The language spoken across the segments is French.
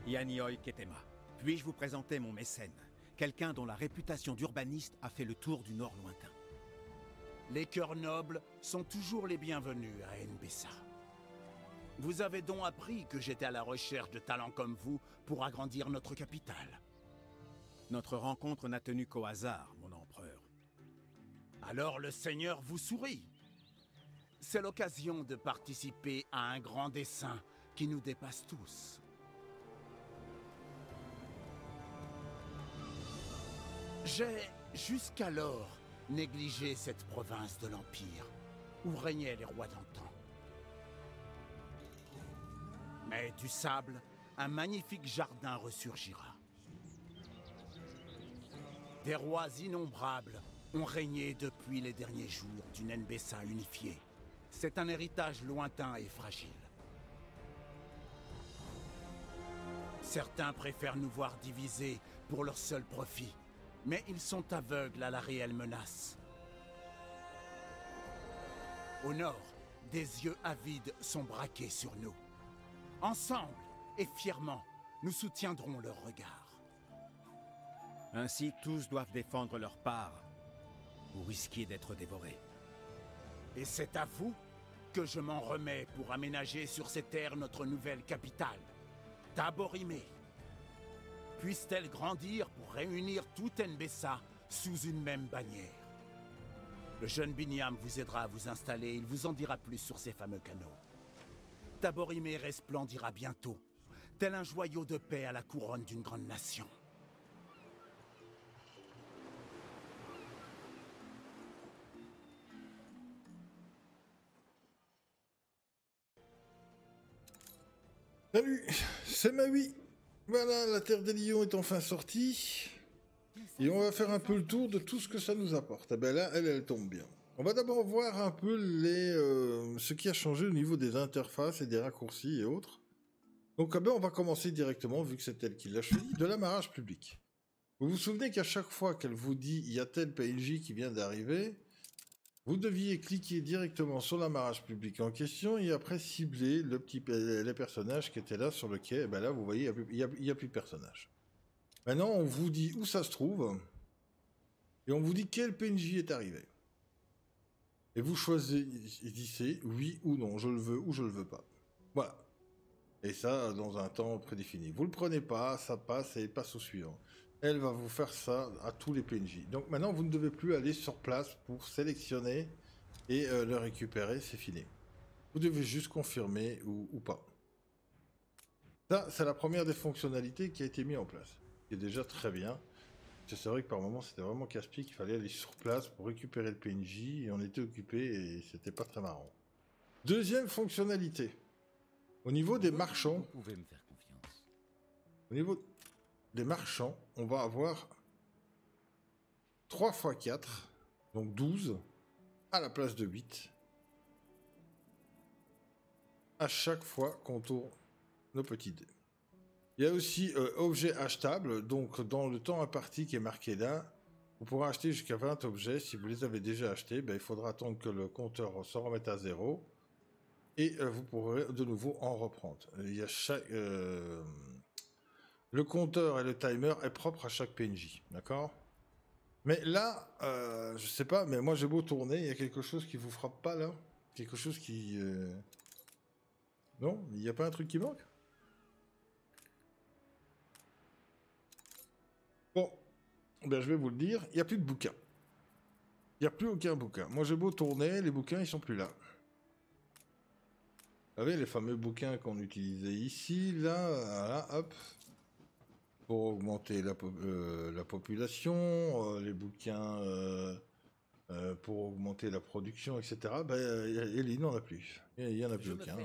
Yannioi Ketema. Puis-je vous présenter mon mécène, quelqu'un dont la réputation d'urbaniste a fait le tour du Nord lointain. Les cœurs nobles sont toujours les bienvenus à NBSA. Vous avez donc appris que j'étais à la recherche de talents comme vous pour agrandir notre capitale. Notre rencontre n'a tenu qu'au hasard, mon empereur. Alors le Seigneur vous sourit. C'est l'occasion de participer à un grand dessein qui nous dépasse tous. J'ai, jusqu'alors, négligé cette province de l'Empire, où régnaient les rois d'antan. Mais du sable, un magnifique jardin ressurgira. Des rois innombrables ont régné depuis les derniers jours d'une NBSA unifiée. C'est un héritage lointain et fragile. Certains préfèrent nous voir divisés pour leur seul profit, mais ils sont aveugles à la réelle menace. Au nord, des yeux avides sont braqués sur nous. Ensemble et fièrement, nous soutiendrons leur regard. Ainsi, tous doivent défendre leur part, ou risquer d'être dévorés. Et c'est à vous que je m'en remets pour aménager sur ces terres notre nouvelle capitale, Taborime. Puisse-t-elle grandir pour réunir toute NBSA sous une même bannière. Le jeune Binyam vous aidera à vous installer, il vous en dira plus sur ces fameux canaux. Taborime resplendira bientôt, tel un joyau de paix à la couronne d'une grande nation. Salut, c'est Maui. Voilà, la Terre des Lions est enfin sortie. Et on va faire un peu le tour de tout ce que ça nous apporte. Et ben là, elle tombe bien. On va d'abord voir un peu ce qui a changé au niveau des interfaces et des raccourcis et autres. Donc on va commencer directement, vu que c'est elle qui l'a choisi, de l'amarrage public. Vous vous souvenez qu'à chaque fois qu'elle vous dit « il y a tel PNJ qui vient d'arriver », vous deviez cliquer directement sur l'amarrage public en question et après cibler les personnages qui étaient là sur le quai. Et ben là, vous voyez, il n'y a plus de personnages. Maintenant, on vous dit où ça se trouve et on vous dit quel PNJ est arrivé. Et vous choisissez oui ou non, je le veux ou je le veux pas. Voilà. Et ça, dans un temps prédéfini. Vous le prenez pas, ça passe et passe au suivant. Elle va vous faire ça à tous les PNJ. Donc maintenant, vous ne devez plus aller sur place pour sélectionner et le récupérer, c'est fini. Vous devez juste confirmer ou pas. Ça, c'est la première des fonctionnalités qui a été mise en place. Qui est déjà très bien. C'est vrai que par moment, c'était vraiment casse-pied qu'il fallait aller sur place pour récupérer le PNJ et on était occupé et c'était pas très marrant. Deuxième fonctionnalité. Au niveau des marchands, Vous pouvez me faire confiance. au niveau des marchands, on va avoir 3 x 4, donc 12, à la place de 8, à chaque fois qu'on tourne nos petits dés. Il y a aussi objets achetables, donc dans le temps imparti qui est marqué là, vous pourrez acheter jusqu'à 20 objets. Si vous les avez déjà achetés, ben, il faudra attendre que le compteur se remette à 0. Et vous pourrez de nouveau en reprendre. Il y a le compteur et le timer est propre à chaque PNJ, d'accord? Mais là, je sais pas, mais moi j'ai beau tourner, il y a quelque chose qui vous frappe pas là? Quelque chose qui... Non? Il n'y a pas un truc qui manque? Bon, ben, je vais vous le dire, il n'y a plus de bouquins. Il n'y a plus aucun bouquin. Moi j'ai beau tourner, les bouquins ils sont plus là. Vous savez, les fameux bouquins qu'on utilisait ici, là, voilà, hop, pour augmenter la population, les bouquins pour augmenter la production, etc. Ben, il n'en a plus. Il n'y en a plus aucun.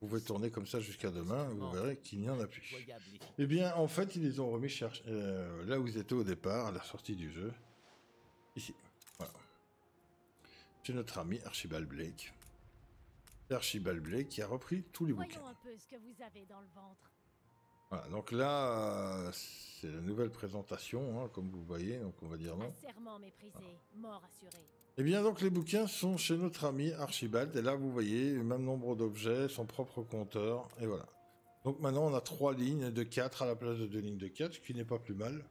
Vous pouvez tourner comme ça jusqu'à demain, vous verrez qu'il n'y en a plus. Eh bien, en fait, ils les ont remis là où ils étaient au départ, à la sortie du jeu. Ici, voilà. C'est notre ami Archibald Blake. Archibald Blake qui a repris tous les bouquins. Voyons un peu ce que vous avez dans le ventre. Voilà, donc là, c'est la nouvelle présentation, hein, comme vous voyez, donc on va dire non. Un serment méprisé, mort assurée. Eh bien, donc les bouquins sont chez notre ami Archibald, et là, vous voyez, le même nombre d'objets, son propre compteur, et voilà. Donc maintenant, on a 3 lignes de 4 à la place de 2 lignes de 4, ce qui n'est pas plus mal.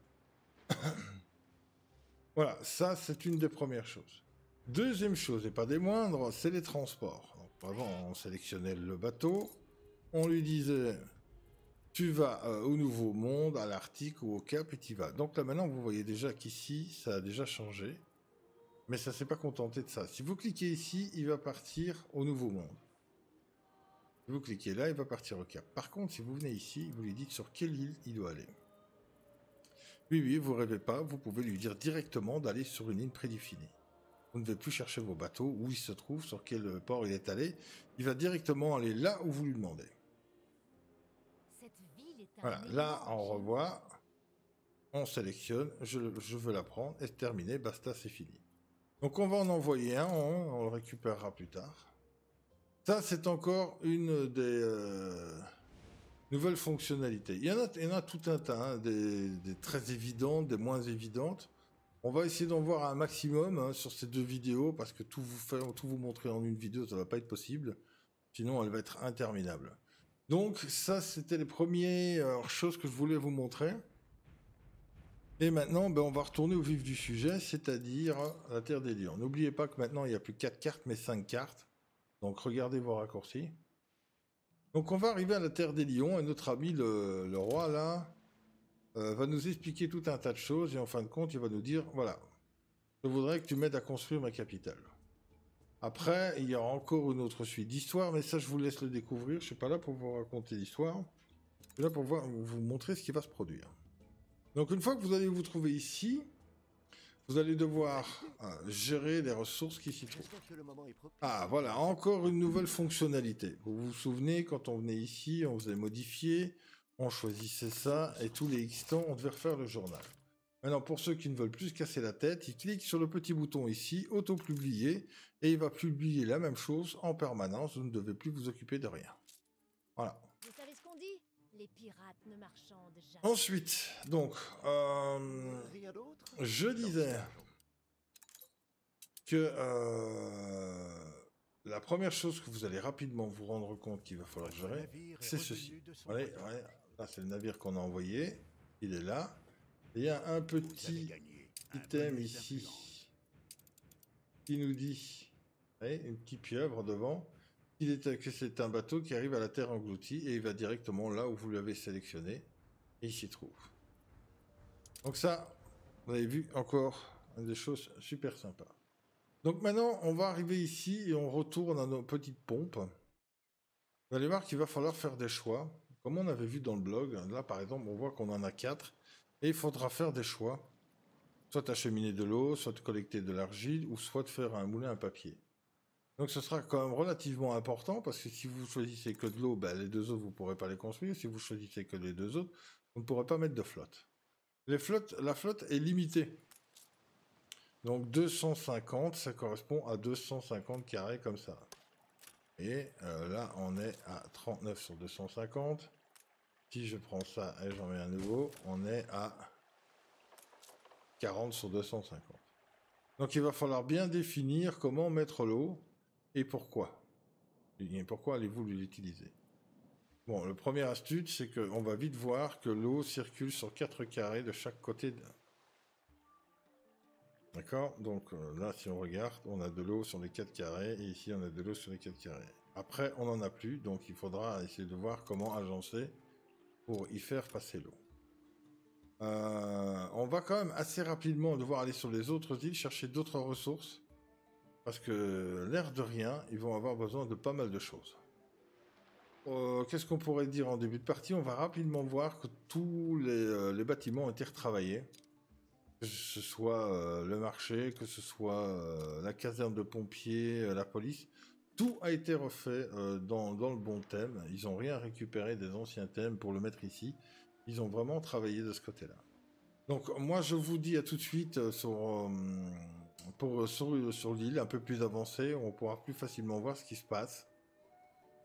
Voilà, ça, c'est une des premières choses. Deuxième chose, et pas des moindres, c'est les transports. Donc, avant, on sélectionnait le bateau. On lui disait, tu vas au Nouveau Monde, à l'Arctique ou au Cap, et tu y vas. Donc là, maintenant, vous voyez déjà qu'ici, ça a déjà changé. Mais ça ne s'est pas contenté de ça. Si vous cliquez ici, il va partir au Nouveau Monde. Si vous cliquez là, il va partir au Cap. Par contre, si vous venez ici, vous lui dites sur quelle île il doit aller. Oui, vous rêvez pas, vous pouvez lui dire directement d'aller sur une île prédéfinie. Vous ne devez plus chercher vos bateaux, où il se trouve, sur quel port il est allé. Il va directement aller là où vous lui demandez. Cette ville est un Voilà, là, mélange. on revoit, on sélectionne, je veux la prendre, et c'est terminé, basta, c'est fini. Donc on va en envoyer un, on le récupérera plus tard. Ça, c'est encore une des nouvelles fonctionnalités. Il y en a tout un tas, hein, des très évidentes, des moins évidentes. On va essayer d'en voir un maximum hein, sur ces 2 vidéos, parce que tout vous montrer en une vidéo, ça va pas être possible. Sinon, elle va être interminable. Donc, ça, c'était les premières choses que je voulais vous montrer. Et maintenant, on va retourner au vif du sujet, c'est-à-dire la Terre des Lions. N'oubliez pas que maintenant, il n'y a plus 4 cartes, mais 5 cartes. Donc, regardez vos raccourcis. Donc, on va arriver à la Terre des Lions, et notre ami le roi, là, va nous expliquer tout un tas de choses, et en fin de compte, il va nous dire, voilà, je voudrais que tu m'aides à construire ma capitale. Après, il y aura encore une autre suite d'histoire, mais ça, je vous laisse le découvrir. Je ne suis pas là pour vous raconter l'histoire. Je suis là pour vous montrer ce qui va se produire. Donc, une fois que vous allez vous trouver ici, vous allez devoir gérer les ressources qui s'y trouvent. Ah, voilà, encore une nouvelle fonctionnalité. Vous vous souvenez, quand on venait ici, on faisait modifier, on choisissait ça, et tous les X temps, on devait refaire le journal. Maintenant, pour ceux qui ne veulent plus se casser la tête, ils cliquent sur le petit bouton ici, auto-publier, et il va publier la même chose en permanence. Vous ne devez plus vous occuper de rien. Voilà. Vous savez ce qu'on dit? Les pirates ne marchandent jamais. Ensuite, donc, je disais que la première chose que vous allez rapidement vous rendre compte qu'il va falloir gérer, c'est ceci. Ouais, là, c'est le navire qu'on a envoyé. Il est là. Il y a un petit item ici qui nous dit, une petite pieuvre devant, que c'est un bateau qui arrive à la terre engloutie et il va directement là où vous l'avez sélectionné et il s'y trouve. Donc ça, vous avez vu encore des choses super sympas. Donc maintenant, on va arriver ici et on retourne à nos petites pompes. Vous allez voir qu'il va falloir faire des choix. Comme on avait vu dans le blog, là par exemple, on voit qu'on en a 4. Et il faudra faire des choix. Soit acheminer de l'eau, soit de collecter de l'argile, ou soit de faire un moulin à papier. Donc ce sera quand même relativement important, parce que si vous choisissez que de l'eau, les 2 autres, vous ne pourrez pas les construire. Si vous choisissez que les 2 autres, vous ne pourrez pas mettre de flotte. La flotte est limitée. Donc 250, ça correspond à 250 carrés comme ça. Et là, on est à 39 sur 250. Si je prends ça et j'en mets un nouveau, on est à 40 sur 250. Donc il va falloir bien définir comment mettre l'eau et pourquoi. Et pourquoi allez-vous l'utiliser? Bon, le premier astuce, c'est qu'on va vite voir que l'eau circule sur 4 carrés de chaque côté. D'accord? Donc là, si on regarde, on a de l'eau sur les 4 carrés et ici, on a de l'eau sur les 4 carrés. Après, on n'en a plus, donc il faudra essayer de voir comment agencer pour y faire passer l'eau. On va quand même assez rapidement devoir aller sur les autres îles, chercher d'autres ressources, parce que l'air de rien, ils vont avoir besoin de pas mal de choses. Qu'est-ce qu'on pourrait dire en début de partie? On va rapidement voir que tous les bâtiments ont été retravaillés, que ce soit le marché, que ce soit la caserne de pompiers, la police. Tout a été refait dans le bon thème. Ils n'ont rien récupéré des anciens thèmes pour le mettre ici. Ils ont vraiment travaillé de ce côté-là. Donc moi je vous dis à tout de suite sur l'île un peu plus avancée, on pourra plus facilement voir ce qui se passe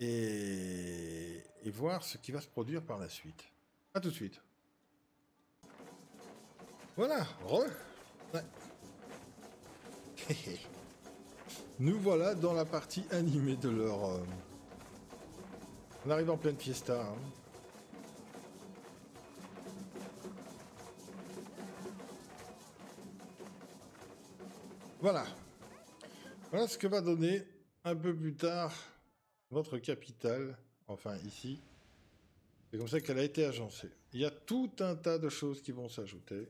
et voir ce qui va se produire par la suite. À tout de suite. Voilà, ouais. Nous voilà dans la partie animée de leur... On arrive en pleine fiesta. Hein. Voilà. Voilà ce que va donner un peu plus tard votre capitale, enfin ici. C'est comme ça qu'elle a été agencée. Il y a tout un tas de choses qui vont s'ajouter.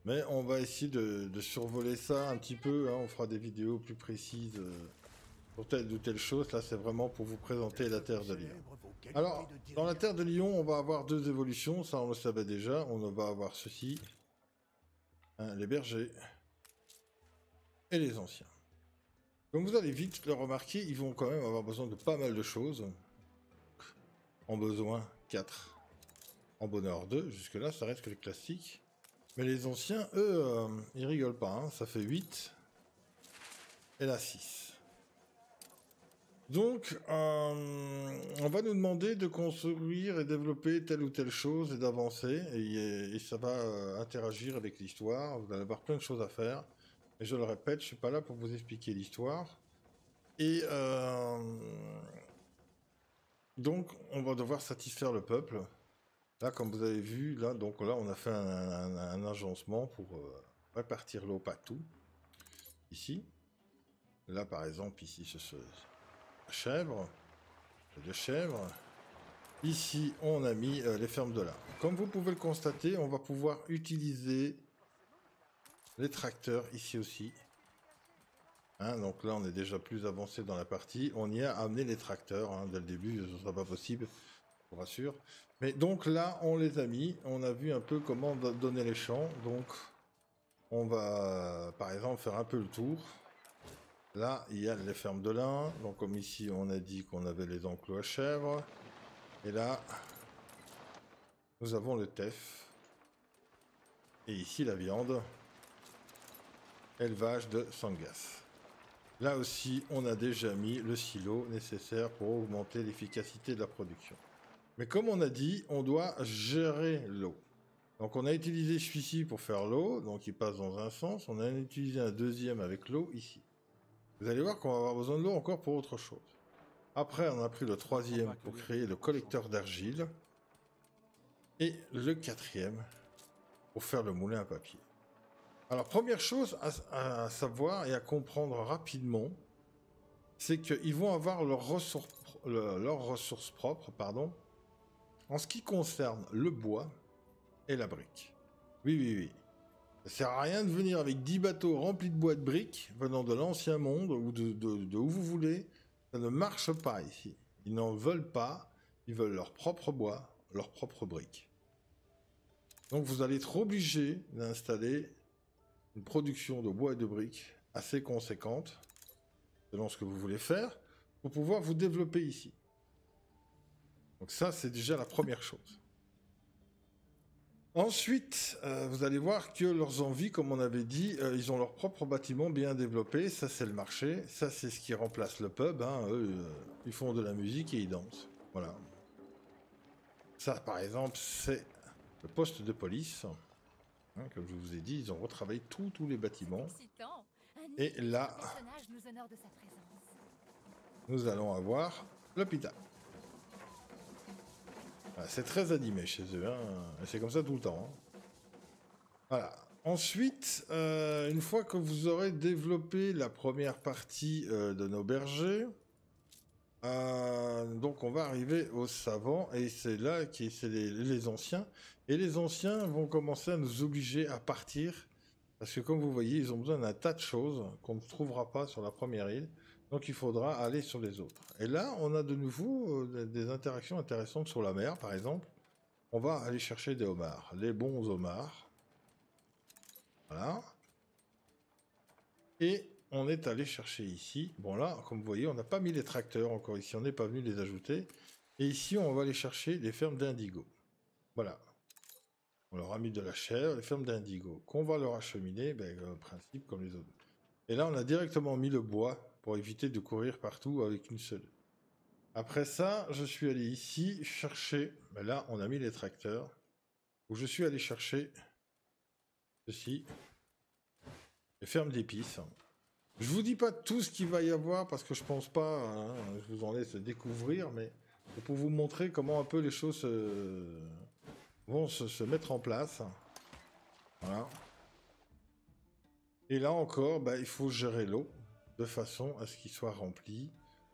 Mais on va essayer de survoler ça un petit peu. Hein. On fera des vidéos plus précises pour telle ou telle chose. Là, c'est vraiment pour vous présenter la Terre de Lion. Alors, dans la Terre de Lion, on va avoir deux évolutions. Ça, on le savait déjà. On va avoir ceci. Hein, les bergers. Et les anciens. Comme vous allez vite le remarquer, ils vont quand même avoir besoin de pas mal de choses. En besoin 4. En bonheur 2. Jusque-là, ça reste que les classiques. Mais les anciens, eux, ils rigolent pas. Hein. Ça fait 8. Et là, 6. Donc, on va nous demander de construire et développer telle ou telle chose et d'avancer. Et ça va interagir avec l'histoire. Vous allez avoir plein de choses à faire. Et je le répète, je suis pas là pour vous expliquer l'histoire. Et donc, on va devoir satisfaire le peuple. Là, comme vous avez vu, là, donc là, on a fait un agencement pour répartir l'eau partout. Ici. Là, par exemple, ici, c'est la chèvre. Les deux chèvres. Ici, on a mis les fermes de lin. Comme vous pouvez le constater, on va pouvoir utiliser les tracteurs ici aussi. Hein, donc là, on est déjà plus avancé dans la partie. On y a amené les tracteurs. Hein, dès le début, ce ne sera pas possible, je vous rassure. Mais donc là, on les a mis. On a vu un peu comment donner les champs. Donc, on va, par exemple, faire un peu le tour. Là, il y a les fermes de lin. Donc, comme ici, on a dit qu'on avait les enclos à chèvres. Et là, nous avons le teff. Et ici, la viande. Élevage de Sangas. Là aussi, on a déjà mis le silo nécessaire pour augmenter l'efficacité de la production. Mais comme on a dit, on doit gérer l'eau. Donc on a utilisé celui-ci pour faire l'eau, donc il passe dans un sens. On a utilisé un deuxième avec l'eau ici. Vous allez voir qu'on va avoir besoin de l'eau encore pour autre chose. Après, on a pris le troisième pour créer le collecteur d'argile. Et le quatrième pour faire le moulin à papier. Alors, première chose à savoir et à comprendre rapidement, c'est qu'ils vont avoir leurs ressources propres, pardon, en ce qui concerne le bois et la brique. Oui, oui, oui. Ça sert à rien de venir avec 10 bateaux remplis de bois et de briques, venant de l'ancien monde ou de où vous voulez. Ça ne marche pas ici. Ils n'en veulent pas. Ils veulent leur propre bois, leur propre briques. Donc, vous allez être obligé d'installer une production de bois et de briques assez conséquente, selon ce que vous voulez faire, pour pouvoir vous développer ici. Donc ça, c'est déjà la première chose. Ensuite, vous allez voir que leurs envies, comme on avait dit, ils ont leur propre bâtiment bien développé. Ça, c'est le marché. Ça, c'est ce qui remplace le pub. Hein. Eux, ils font de la musique et ils dansent. Voilà. Ça, par exemple, c'est le poste de police. Hein, comme je vous ai dit, ils ont retravaillé tous les bâtiments. Et là, nous allons avoir l'hôpital. Voilà, c'est très animé chez eux. Hein, et c'est comme ça tout le temps. Hein. Voilà. Ensuite, une fois que vous aurez développé la première partie de nos bergers, donc on va arriver aux savants. Et c'est là que c'est les anciens. Et les anciens vont commencer à nous obliger à partir, parce que comme vous voyez, ils ont besoin d'un tas de choses qu'on ne trouvera pas sur la première île, donc il faudra aller sur les autres. Et là, on a de nouveau des interactions intéressantes sur la mer, par exemple. On va aller chercher des homards, les bons homards. Voilà. Et on est allé chercher ici. Bon là, comme vous voyez, on n'a pas mis les tracteurs encore ici, on n'est pas venu les ajouter. Et ici, on va aller chercher les fermes d'indigo. Voilà. On leur a mis de la chair, les fermes d'indigo, qu'on va leur acheminer, au principe comme les autres. Et là, on a directement mis le bois pour éviter de courir partout avec une seule. Après ça, je suis allé ici chercher, mais là, on a mis les tracteurs, où je suis allé chercher ceci, les fermes d'épices. Je vous dis pas tout ce qu'il va y avoir parce que je pense pas, hein, je vous en laisse découvrir, mais c'est pour vous montrer comment un peu les choses vont se mettre en place. Voilà. Et là encore, bah, il faut gérer l'eau de façon à ce qu'il soit rempli.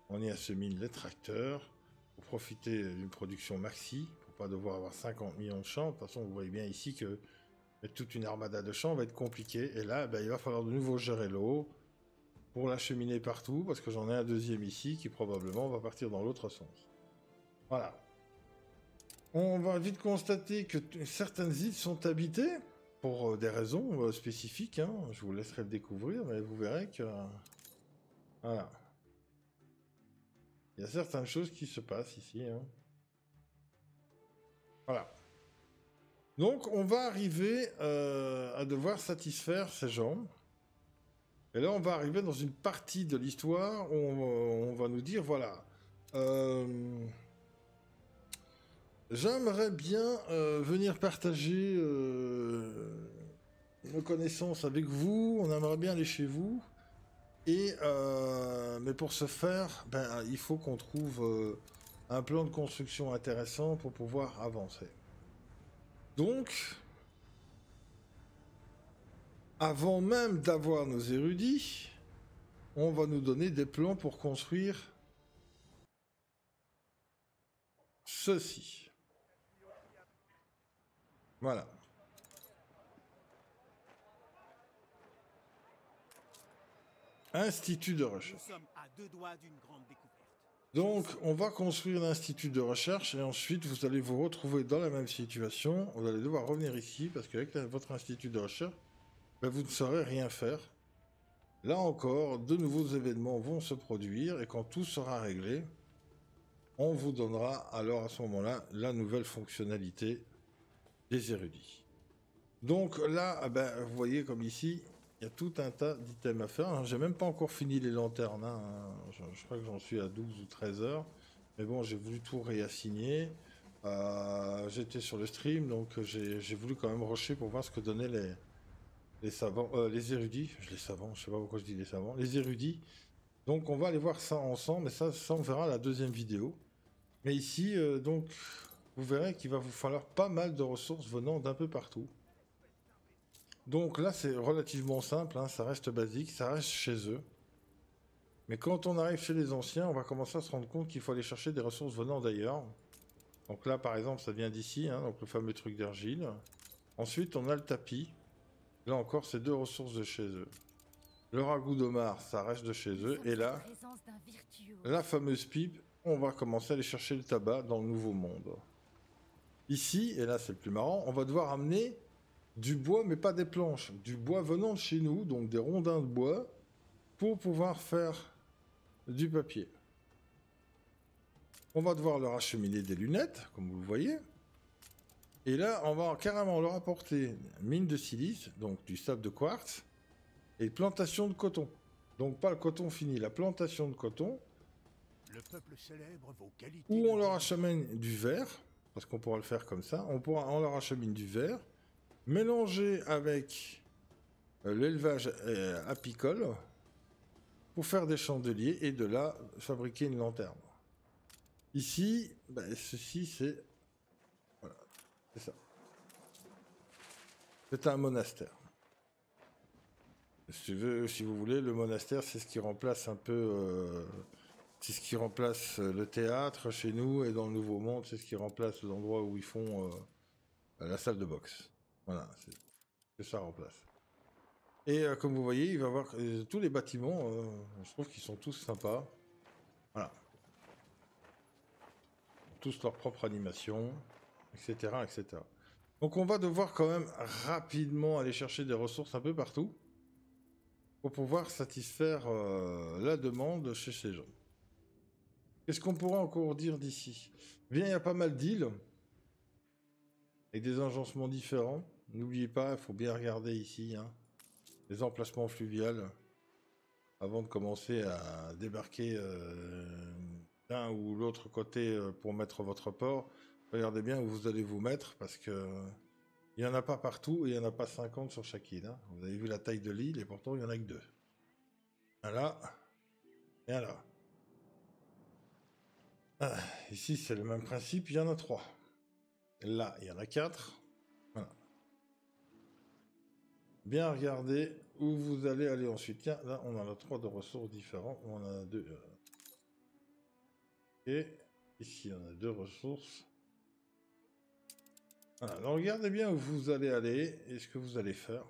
On y achemine les tracteurs pour profiter d'une production maxi, pour pas devoir avoir 50 millions de champs. De toute façon, vous voyez bien ici que mettre toute une armada de champs va être compliqué. Et là, bah, il va falloir de nouveau gérer l'eau pour l'acheminer partout, parce que j'en ai un deuxième ici qui probablement va partir dans l'autre sens. Voilà. On va vite constater que certaines îles sont habitées, pour des raisons spécifiques, hein. Je vous laisserai le découvrir, mais vous verrez que... Voilà. Il y a certaines choses qui se passent ici, hein. Voilà. Donc, on va arriver à devoir satisfaire ces gens. Et là, on va arriver dans une partie de l'histoire où on va nous dire, voilà... J'aimerais bien venir partager nos connaissances avec vous. On aimerait bien aller chez vous. Et mais pour ce faire, ben, il faut qu'on trouve un plan de construction intéressant pour pouvoir avancer. Donc, avant même d'avoir nos érudits, on va nous donner des plans pour construire ceci. Voilà. Institut de recherche. Nous sommes à 2 doigts d'une grande découverte. Donc, on va construire l'institut de recherche et ensuite, vous allez vous retrouver dans la même situation. Vous allez devoir revenir ici parce qu'avec votre institut de recherche, ben, vous ne saurez rien faire. Là encore, de nouveaux événements vont se produire et quand tout sera réglé, on vous donnera alors à ce moment-là la nouvelle fonctionnalité des érudits. Donc là, ben, vous voyez comme ici, il y a tout un tas d'items à faire. J'ai même pas encore fini les lanternes, hein. Je crois que j'en suis à 12 ou 13 heures. Mais bon, j'ai voulu tout réassigner. J'étais sur le stream, donc j'ai voulu quand même rusher pour voir ce que donnaient les savants, les érudits. Les savants, je sais pas pourquoi je dis les savants. Les érudits. Donc on va aller voir ça ensemble, mais ça on verra à la deuxième vidéo. Mais ici, donc, vous verrez qu'il va vous falloir pas mal de ressources venant d'un peu partout. Donc là, c'est relativement simple, hein, ça reste basique, ça reste chez eux. Mais quand on arrive chez les anciens, on va commencer à se rendre compte qu'il faut aller chercher des ressources venant d'ailleurs. Donc là, par exemple, ça vient d'ici, hein, donc le fameux truc d'argile. Ensuite, on a le tapis. Là encore, c'est 2 ressources de chez eux. Le ragoût d'Omar, ça reste de chez eux. Et là, la fameuse pipe, on va commencer à aller chercher le tabac dans le nouveau monde. Ici, et là c'est le plus marrant, on va devoir amener du bois, mais pas des planches. Du bois venant de chez nous, donc des rondins de bois, pour pouvoir faire du papier. On va devoir leur acheminer des lunettes, comme vous le voyez. Et là, on va carrément leur apporter mine de silice, donc du sable de quartz, et plantation de coton. Donc pas le coton fini, la plantation de coton. Le peuple célèbre vos qualités. Où on leur achemine du verre, parce qu'on pourra le faire comme ça. On leur achemine du verre, mélangé avec l'élevage apicole, pour faire des chandeliers et de là fabriquer une lanterne. Ici, ben, ceci c'est... Voilà, c'est ça. C'est un monastère. Si vous voulez, le monastère, c'est ce qui remplace un peu... c'est ce qui remplace le théâtre chez nous, et dans le Nouveau Monde, c'est ce qui remplace l'endroit où ils font la salle de boxe. Voilà, c'est ce que ça remplace. Et comme vous voyez, il va y avoir tous les bâtiments, je trouve qu'ils sont tous sympas. Voilà. Tous leur propre animation, etc., etc. Donc on va devoir quand même rapidement aller chercher des ressources un peu partout pour pouvoir satisfaire la demande chez ces gens. Qu'est-ce qu'on pourra encore dire d'ici? Bien, il y a pas mal d'îles avec des agencements différents. N'oubliez pas, il faut bien regarder ici, hein, les emplacements fluviales avant de commencer à débarquer d'un ou l'autre côté pour mettre votre port. Regardez bien où vous allez vous mettre parce que il n'y en a pas partout et il n'y en a pas 50 sur chaque île, hein. Vous avez vu la taille de l'île et pourtant il n'y en a que 2. Un là et un là. Ah, ici c'est le même principe, il y en a 3. Là il y en a 4. Voilà. Bien regarder où vous allez aller ensuite. Tiens, là, on en a 3 de ressources différents. On en a 2. Et ici, on a 2 ressources. Voilà, alors regardez bien où vous allez aller et ce que vous allez faire.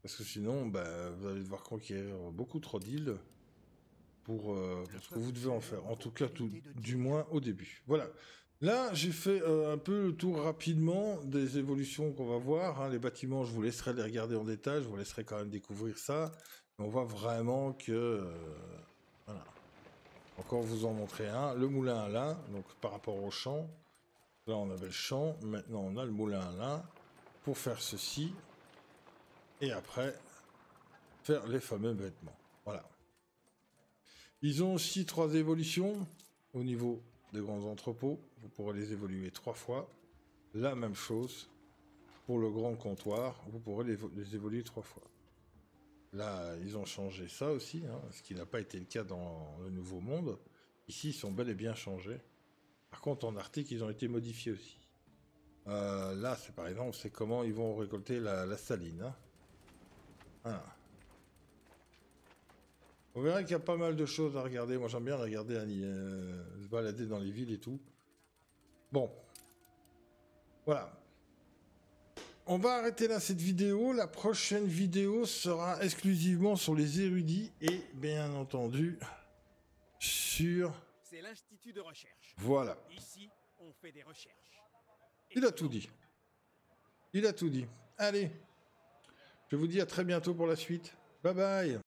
Parce que sinon, bah, vous allez devoir conquérir beaucoup trop d'îles pour ce que vous devez en faire. En tout cas, du moins au début. Voilà. Là, j'ai fait un peu le tour rapidement des évolutions qu'on va voir. Hein. Les bâtiments, je vous laisserai les regarder en détail. Je vous laisserai quand même découvrir ça. On voit vraiment que... voilà. Encore vous en montrer un. Le moulin à lin, donc par rapport au champ. Là, on avait le champ. Maintenant, on a le moulin à lin pour faire ceci. Et après, faire les fameux vêtements. Voilà. Ils ont aussi 3 évolutions au niveau des grands entrepôts. Vous pourrez les évoluer 3 fois. La même chose pour le grand comptoir. Vous pourrez les évoluer 3 fois. Là, ils ont changé ça aussi, hein, ce qui n'a pas été le cas dans le Nouveau Monde. Ici, ils sont bel et bien changés. Par contre, en Arctique, ils ont été modifiés aussi. Là, c'est par exemple, c'est comment ils vont récolter la saline. Hein. Voilà. On verra qu'il y a pas mal de choses à regarder. Moi, j'aime bien regarder, se balader dans les villes et tout. Bon. Voilà. On va arrêter là cette vidéo. La prochaine vidéo sera exclusivement sur les érudits et, bien entendu, sur... C'est l'Institut de recherche. Voilà. Ici, on fait des recherches. Il a tout dit. Il a tout dit. Allez. Je vous dis à très bientôt pour la suite. Bye bye.